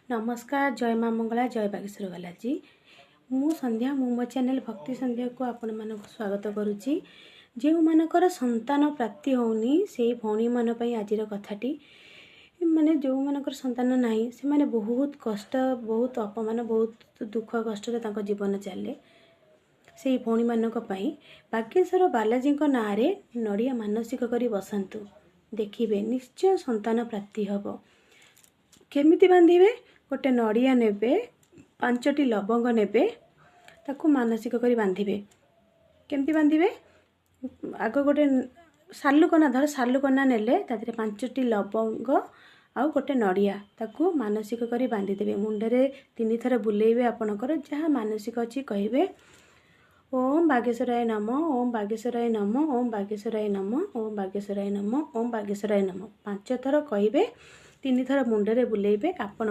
नमस्कार जय माँ मंगला जय बागेश्वर बालाजी मु संध्या मु मो चैनल भक्ति संध्या को आपण मानक स्वागत करुच्ची जो मानकर संतान प्राप्ति होनी से भौणी मान पई आजिर कथाटी माने जो मानकर संतान नाही से माने बहुत कष्ट बहुत अपमान बहुत दुख कष्ट रे जीवन चले से भौणी मानक पई बागेश्वर बालाजी नाँ रे नड़िया मानसिक करी बसंतु देखिबे निश्चय संतान प्राप्ति हबो। केमिति बांधिबे गोटे नड़िया नेबे 5टी लवंग नेबे ताकू मानसिक करी बांधिबे। केमिति बांधिबे आग गोटे सालुकना धर सालुकना नेले तादरे 5टी लवंग आउ गोटे नड़िया ताकू मानसिक करी बांधि देबे। मुंडरे 3 थर बुलेइबे आपनकर जहाँ मानसिक अछि कहिबे ओम बागेश्वराय नमः ओम बागेश्वराय नमः ओम बागेश्वराय नमः ओम बागेश्वराय नमः ओम बागेश्वराय नमः 5 थर कहिबे 3 थर मुंडरे बुलेइबे। आपण